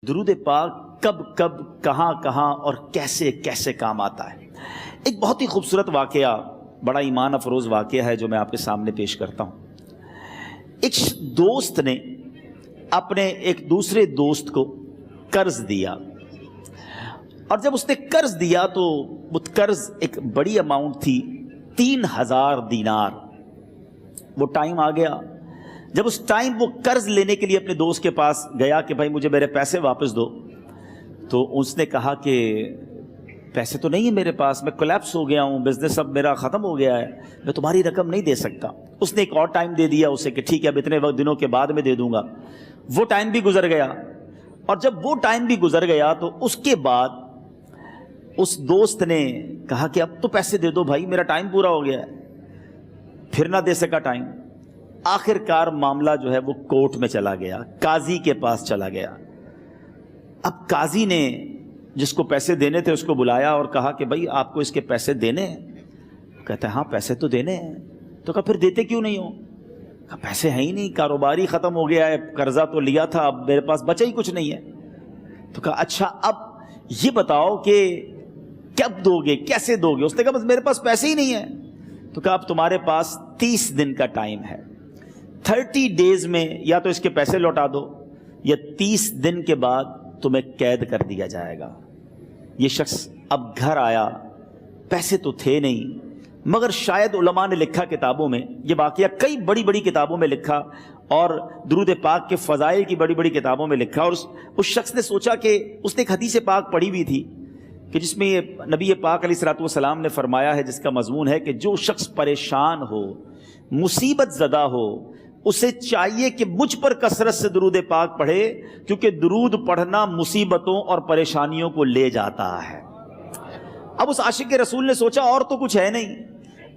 درود پاک کب کب کہاں کہاں اور کیسے کیسے کام آتا ہے۔ ایک بہت ہی خوبصورت واقعہ، بڑا ایمان افروز واقعہ ہے جو میں آپ کے سامنے پیش کرتا ہوں۔ ایک دوست نے اپنے ایک دوسرے دوست کو قرض دیا، اور جب اس نے قرض دیا تو وہ قرض ایک بڑی اماؤنٹ تھی، 3000 دینار۔ وہ ٹائم آ گیا جب اس ٹائم وہ قرض لینے کے لیے اپنے دوست کے پاس گیا کہ بھائی مجھے میرے پیسے واپس دو، تو اس نے کہا کہ پیسے تو نہیں ہے میرے پاس، میں کولیپس ہو گیا ہوں، بزنس اب میرا ختم ہو گیا ہے، میں تمہاری رقم نہیں دے سکتا۔ اس نے ایک اور ٹائم دے دیا اسے کہ ٹھیک ہے اب اتنے وقت دنوں کے بعد میں دے دوں گا۔ وہ ٹائم بھی گزر گیا، اور جب وہ ٹائم بھی گزر گیا تو اس کے بعد اس دوست نے کہا کہ اب تو پیسے دے دو بھائی، میرا ٹائم پورا ہو گیا ہے۔ پھر نہ دے سکا ٹائم۔ آخر کار معاملہ جو ہے وہ کورٹ میں چلا گیا، قاضی کے پاس چلا گیا۔ اب قاضی نے جس کو پیسے دینے تھے اس کو بلایا اور کہا کہ بھائی آپ کو اس کے پیسے دینے ہیں؟ کہتا ہے ہاں پیسے تو دینے ہیں۔ تو کہا پھر دیتے کیوں نہیں ہو؟ کہا پیسے ہیں ہی نہیں، کاروبار ہی ختم ہو گیا ہے، قرضہ تو لیا تھا، اب میرے پاس بچا ہی کچھ نہیں ہے۔ تو کہا اچھا اب یہ بتاؤ کہ کب دو گے، کیسے دو گے؟ اس نے کہا بس میرے پاس پیسے ہی نہیں ہیں۔ تو کہا اب تمہارے پاس 30 دن کا ٹائم ہے، 30 ڈیز میں یا تو اس کے پیسے لوٹا دو یا 30 دن کے بعد تمہیں قید کر دیا جائے گا۔ یہ شخص اب گھر آیا، پیسے تو تھے نہیں، مگر شاید علماء نے لکھا کتابوں میں، یہ واقعہ کئی بڑی بڑی کتابوں میں لکھا اور درود پاک کے فضائل کی بڑی بڑی کتابوں میں لکھا، اور اس شخص نے سوچا کہ اس نے ایک حدیث پاک پڑھی ہوئی تھی کہ جس میں یہ نبی پاک علیہ الصلوۃ والسلام نے فرمایا ہے، جس کا مضمون ہے کہ جو شخص پریشان ہو، مصیبت زدہ ہو، اسے چاہیے کہ مجھ پر کثرت سے درود پاک پڑھے، کیونکہ درود پڑھنا مصیبتوں اور پریشانیوں کو لے جاتا ہے۔ اب اس عاشق رسول نے سوچا اور تو کچھ ہے نہیں،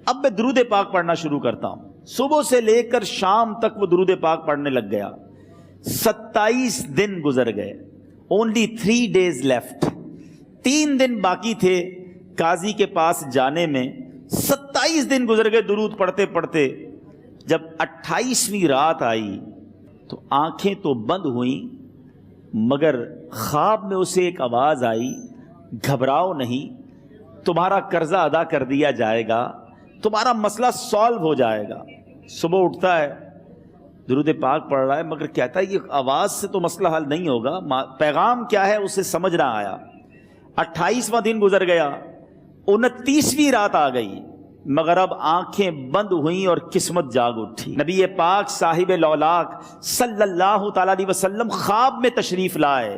اب میں درود پاک پڑھنا شروع کرتا ہوں۔ صبح سے لے کر شام تک وہ درود پاک پڑھنے لگ گیا۔ 27 دن گزر گئے، only 3 days left، 3 دن باقی تھے قاضی کے پاس جانے میں۔ 27 دن گزر گئے درود پڑھتے پڑھتے۔ جب 28ویں رات آئی تو آنکھیں تو بند ہوئیں، مگر خواب میں اسے ایک آواز آئی، گھبراؤ نہیں، تمہارا قرضہ ادا کر دیا جائے گا، تمہارا مسئلہ سالو ہو جائے گا۔ صبح اٹھتا ہے، درود پاک پڑھ رہا ہے، مگر کہتا ہے یہ آواز سے تو مسئلہ حل نہیں ہوگا، پیغام کیا ہے اسے سمجھ نہ آیا۔ 28واں دن گزر گیا، 29ویں رات آ گئی، مگر اب آنکھیں بند ہوئیں اور قسمت جاگ اٹھی۔ نبی پاک صاحب لولاک صلی اللہ تعالیٰ علیہ وسلم خواب میں تشریف لائے،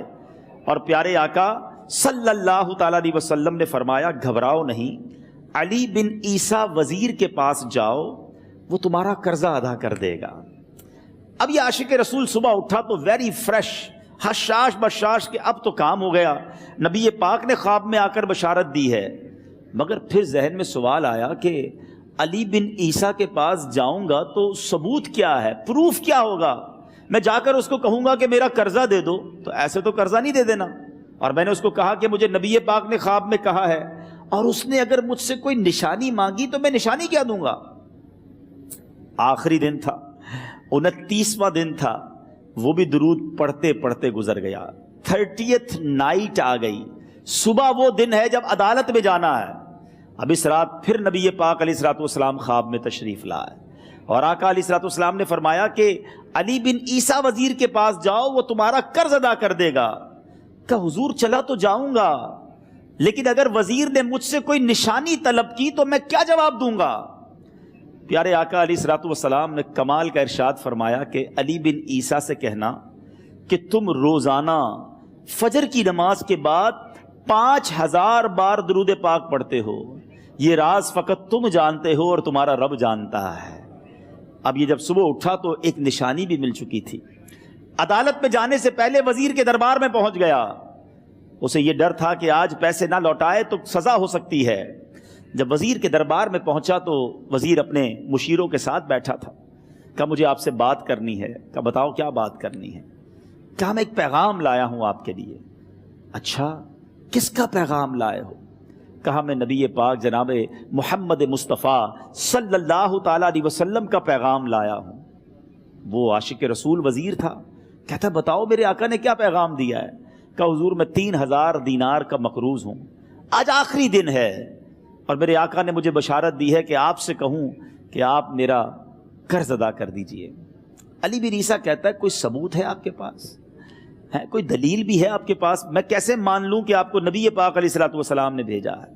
اور پیارے آقا صلی اللہ تعالیٰ علیہ وسلم نے فرمایا گھبراؤ نہیں، علی بن عیسیٰ وزیر کے پاس جاؤ، وہ تمہارا قرضہ ادا کر دے گا۔ اب یہ عاشق رسول صبح اٹھا تو ویری فریش، حشاش بشاش کہ اب تو کام ہو گیا، نبی پاک نے خواب میں آ کر بشارت دی ہے۔ مگر پھر ذہن میں سوال آیا کہ علی بن عیسیٰ کے پاس جاؤں گا تو ثبوت کیا ہے، پروف کیا ہوگا؟ میں جا کر اس کو کہوں گا کہ میرا قرضہ دے دو تو ایسے تو قرضہ نہیں دے دینا، اور میں نے اس کو کہا کہ مجھے نبی پاک نے خواب میں کہا ہے، اور اس نے اگر مجھ سے کوئی نشانی مانگی تو میں نشانی کیا دوں گا؟ آخری دن تھا، 29واں دن تھا، وہ بھی درود پڑھتے پڑھتے گزر گیا۔ 30th نائٹ آ گئی، صبح وہ دن ہے جب عدالت میں جانا ہے۔ اب اس رات پھر نبی پاک علیہ الصلوۃ والسلام خواب میں تشریف لائے، اور آقا علیہ الصلوۃ والسلام نے فرمایا کہ علی بن عیسیٰ وزیر کے پاس جاؤ، وہ تمہارا قرض ادا کر دے گا۔ کہ حضور چلا تو جاؤں گا، لیکن اگر وزیر نے مجھ سے کوئی نشانی طلب کی تو میں کیا جواب دوں گا؟ پیارے آقا علیہ الصلوۃ والسلام نے کمال کا ارشاد فرمایا کہ علی بن عیسیٰ سے کہنا کہ تم روزانہ فجر کی نماز کے بعد 5000 بار درود پاک پڑھتے ہو، یہ راز فقط تم جانتے ہو اور تمہارا رب جانتا ہے۔ اب یہ جب صبح اٹھا تو ایک نشانی بھی مل چکی تھی۔ عدالت میں جانے سے پہلے وزیر کے دربار میں پہنچ گیا، اسے یہ ڈر تھا کہ آج پیسے نہ لوٹائے تو سزا ہو سکتی ہے۔ جب وزیر کے دربار میں پہنچا تو وزیر اپنے مشیروں کے ساتھ بیٹھا تھا۔ کہا مجھے آپ سے بات کرنی ہے۔ کہا بتاؤ کیا بات کرنی ہے؟ کہا میں ایک پیغام لایا ہوں آپ کے لیے۔ اچھا کس کا پیغام لائے ہو؟ کہا میں نبی پاک جناب محمد مصطفیٰ صلی اللہ تعالیٰ علیہ وسلم کا پیغام لایا ہوں۔ وہ عاشق رسول وزیر تھا، کہتا بتاؤ میرے آقا نے کیا پیغام دیا ہے؟ کہا حضور میں 3000 دینار کا مقروض ہوں، آج آخری دن ہے اور میرے آقا نے مجھے بشارت دی ہے کہ آپ سے کہوں کہ آپ میرا قرض ادا کر دیجئے۔ علی بن عیسیٰ کہتا ہے کوئی ثبوت ہے آپ کے پاس؟ ہے کوئی دلیل بھی ہے آپ کے پاس؟ میں کیسے مان لوں کہ آپ کو نبی پاک علیہ الصلوۃ والسلام نے بھیجا ہے؟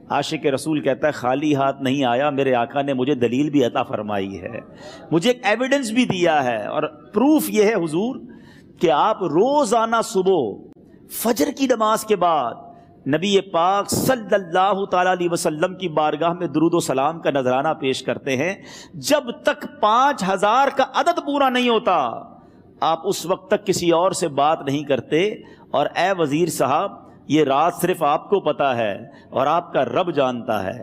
عاشق رسول کہتا ہے خالی ہاتھ نہیں آیا، میرے آقا نے مجھے دلیل بھی عطا فرمائی ہے، مجھے ایک ایویڈنس بھی دیا ہے، اور پروف یہ ہے حضور کہ آپ روزانہ صبح فجر کی نماز کے بعد نبی پاک صلی اللہ تعالی علیہ وسلم کی بارگاہ میں درود و سلام کا نذرانہ پیش کرتے ہیں۔ جب تک 5000 کا عدد پورا نہیں ہوتا آپ اس وقت تک کسی اور سے بات نہیں کرتے، اور اے وزیر صاحب یہ راز صرف آپ کو پتا ہے اور آپ کا رب جانتا ہے۔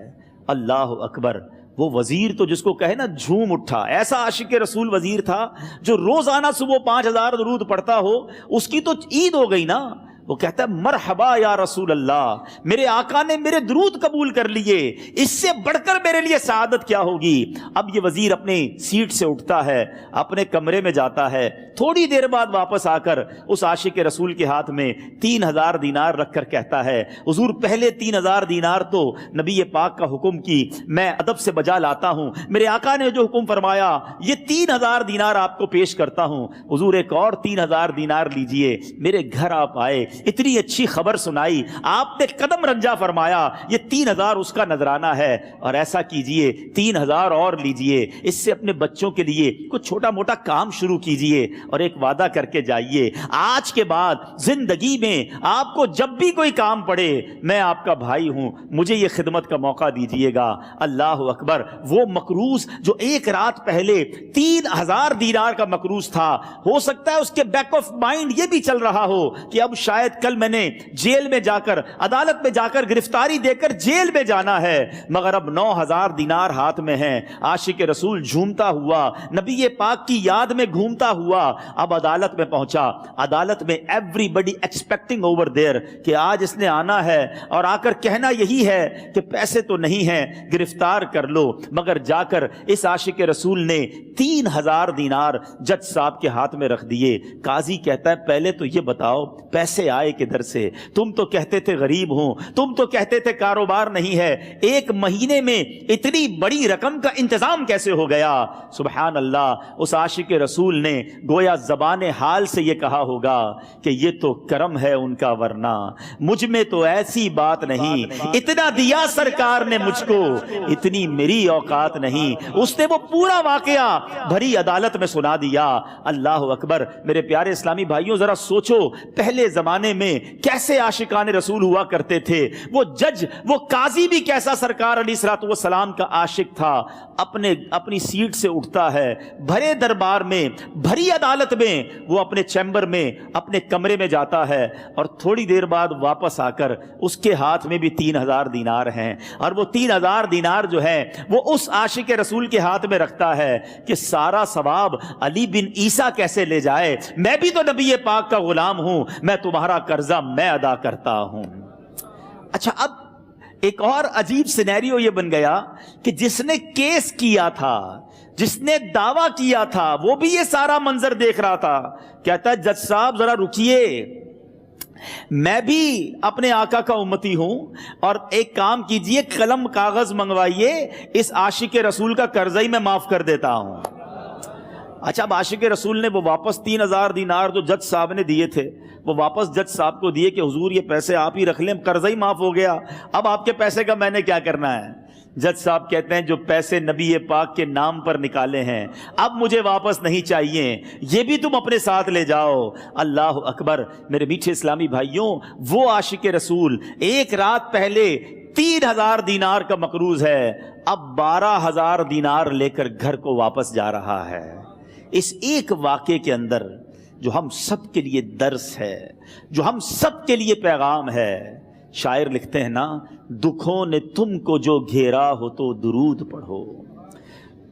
اللہ اکبر۔ وہ وزیر تو جس کو کہے نا جھوم اٹھا، ایسا عاشق رسول وزیر تھا جو روزانہ صبح 5000 درود پڑھتا ہو، اس کی تو عید ہو گئی نا۔ وہ کہتا ہے مرحبا یا رسول اللہ، میرے آقا نے میرے درود قبول کر لیے، اس سے بڑھ کر میرے لیے سعادت کیا ہوگی۔ اب یہ وزیر اپنے سیٹ سے اٹھتا ہے، اپنے کمرے میں جاتا ہے، تھوڑی دیر بعد واپس آ کر اس عاشق رسول کے ہاتھ میں 3000 دینار رکھ کر کہتا ہے حضور پہلے 3000 دینار تو نبی پاک کا حکم کی میں ادب سے بجا لاتا ہوں، میرے آقا نے جو حکم فرمایا یہ 3000 دینار آپ کو پیش کرتا ہوں، حضور ایک اور 3000 دینار لیجئے۔ میرے گھر آپ آئے، اتنی اچھی خبر سنائی، آپ نے قدم رنجا فرمایا، یہ 3000 اس کا نذرانہ ہے، اور ایسا کیجئے 3000 اور لیجئے، اس سے اپنے بچوں کے لیے کچھ چھوٹا موٹا کام شروع کیجئے اور ایک وعدہ کر کے جائیے، آج کے بعد زندگی میں آپ کو جب بھی کوئی کام پڑے میں آپ کا بھائی ہوں، مجھے یہ خدمت کا موقع دیجئے گا۔ اللہ اکبر۔ وہ مقروض جو ایک رات پہلے 3000 دینار کا مقروض تھا، ہو سکتا ہے اس کے بیک آف مائنڈ یہ بھی چل رہا ہو کہ اب شاید کل میں نے جیل میں جا کر عدالت میں جا کر گرفتاری دے کر جیل میں جانا ہے، مگر اب 9000 دینار ہاتھ میں ہیں۔ عاشق رسول جھومتا ہوا نبی پاک کی یاد میں گھومتا ہوا اب عدالت میں پہنچا۔ عدالت میں everybody expecting over there کہ آج اس نے آنا ہے اور آ کر کہنا یہی ہے کہ پیسے تو نہیں ہیں، گرفتار کر لو، مگر جا کر اس عاشق رسول نے 3000 دینار جج صاحب کے ہاتھ میں رکھ دیے۔ قاضی کہتا ہے پہلے تو یہ بتاؤ پیسے آئے کدھر سے؟ تم تو کہتے تھے غریب ہوں، تم تو کہتے تھے کاروبار نہیں ہے، ایک مہینے میں اتنی بڑی رقم کا انتظام کیسے ہو گیا؟ سبحان اللہ۔ اس عاشق رسول نے گویا زبان حال سے یہ کہا ہوگا کہ یہ تو کرم ہے ان کا، ورنہ مجھ میں تو ایسی بات نہیں، اتنا دیا سرکار نے مجھ کو، اتنی میری اوقات نہیں۔ اس نے وہ پورا واقعہ بھری عدالت میں سنا دیا۔ اللہ اکبر۔ میرے پیارے اسلامی بھائیوں ذرا سوچو پہلے زمانے میں کیسے عاشقان رسول ہوا کرتے تھے، وہ جج وہ قاضی بھی کیسا سرکار علیہ الصلوۃ والسلام کا عاشق تھا۔ اپنی سیٹ سے اٹھتا ہے، بھرے دربار میں بھری عدالت میں وہ اپنے چیمبر میں اپنے کمرے میں جاتا ہے، اور تھوڑی دیر بعد واپس آ کر اس کے ہاتھ میں بھی 3000 دینار ہیں، اور وہ 3000 دینار جو ہے وہ اس عاشق رسول کے ہاتھ میں رکھتا ہے کہ سارا ثواب علی بن عیسیٰ کیسے لے جائے، میں بھی تو نبی پاک کا غلام ہوں، میں تمہارا قرضہ میں ادا کرتا ہوں۔ اچھا اب ایک اور عجیب سینیریو یہ بن گیا کہ جس نے کیس کیا تھا، جس نے دعویٰ کیا تھا، وہ بھی یہ سارا منظر دیکھ رہا تھا۔ کہتا ہے جج صاحب ذرا رکیے، میں بھی اپنے آقا کا امتی ہوں، اور ایک کام کیجئے قلم کاغذ منگوائیے، اس عاشق رسول کا قرضہ ہی میں معاف کر دیتا ہوں۔ اچھا اب عاشق رسول نے وہ واپس 3000 دینار جو جج صاحب نے دیے تھے وہ واپس جج صاحب کو دیے کہ حضور یہ پیسے آپ ہی رکھ لیں، قرضہ ہی معاف ہو گیا، اب آپ کے پیسے کا میں نے کیا کرنا ہے؟ جج صاحب کہتے ہیں جو پیسے نبی پاک کے نام پر نکالے ہیں اب مجھے واپس نہیں چاہیے، یہ بھی تم اپنے ساتھ لے جاؤ۔ اللہ اکبر۔ میرے میٹھے اسلامی بھائیوں، وہ عاشق رسول ایک رات پہلے 3000 دینار کا مقروض ہے، اب 12000 دینار لے کر گھر کو واپس جا رہا ہے۔ اس ایک واقعے کے اندر جو ہم سب کے لیے درس ہے، جو ہم سب کے لیے پیغام ہے، شاعر لکھتے ہیں نا، دکھوں نے تم کو جو گھیرا ہو تو درود پڑھو،